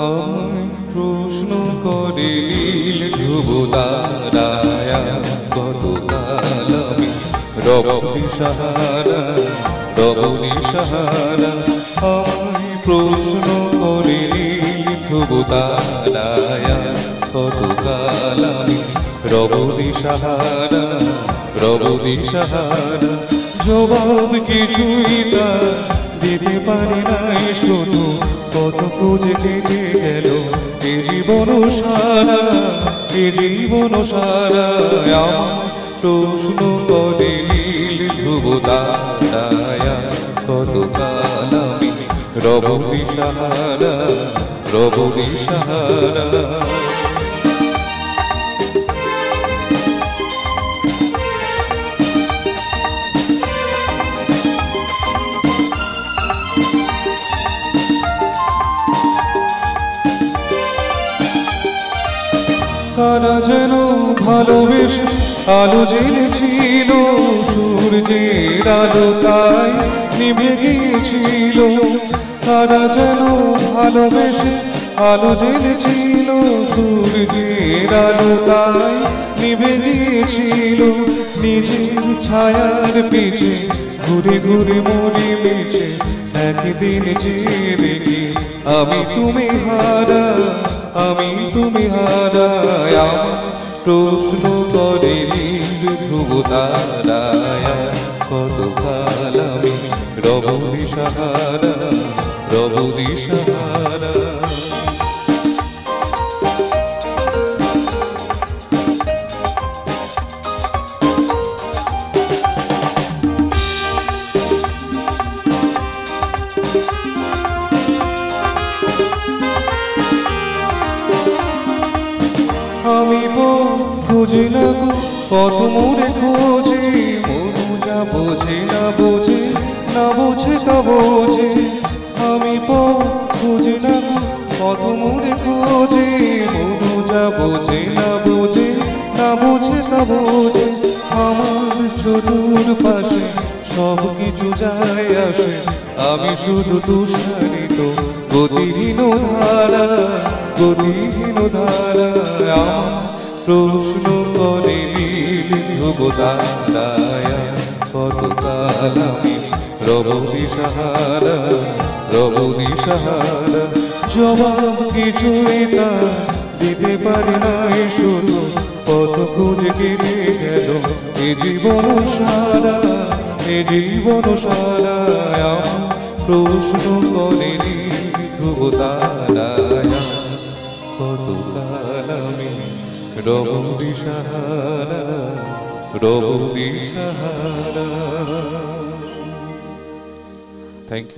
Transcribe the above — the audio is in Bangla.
আমায় প্রশ্ন করে নীল ধ্রুব তারায় কতকাল আমি রব দিশাহারা রব দিশাহারা। আমায় প্রশ্ন করে নীল ধ্রুব তারায় কতকাল আমি রব দিশাহারা রব দিশাহারা। জবাব কিছুই তা দিতে পারি নাই, শুধু কত খুঁজে কেটে গেল এ জীবন সারা এ জীবন সারা। আমার প্রশ্ন করে নীল ধ্রুব তারায় কতকাল আমি রব দিশাহারা রব দিশাহারা। কারা যেন ভালোবেসে আলো জ্বেলেছিল, সূর্যের আলো তাই নিভে গিয়েছিল। কারা যেন ভালোবেসে আলো জ্বেলেছিল, সূর্যের আলো তাই নিভে গিয়েছিল। নিজের ছায়ার পিছে ঘুরে ঘুরে মনে মিছে একদিন চেয়ে দেখি আমি তুমি হারা আমি তুমি হারা। আমার প্রশ্ন করে নীল ধ্রুব তারায় কতকাল আমি রব দিশাহারা রব দিশাহারা। আমি বুঝি না গো কত মোরে খোঁজে, মনু যা বোঝে না বোঝে না বোঝে তা বোঝে। আমি বুঝি না গো কত মোরে খোঁজে, মনু যা বোঝে না বোঝে না বোঝে তা বোঝে। আমার চতুর পাশে সব কিছু যায় আসে, আমি শুধু তুষারিত গতিহীন ধারা গতিহীন ধারা। আমার প্রশ্ন করে নীল ধ্রুব তারায় কতকাল আমি রব দিশাহারা রব দিশাহারা। জবাব কিছুই তা দিতে পারি নাই, শুধু কত খুঁজে কেটে গেল এ জীবন সারা এ জীবন সারা। আমার প্রশ্ন করে নীল ধ্রুব তারায় কতকাল আমি রব দিশাহারা রব দিশাহারা। Thank you.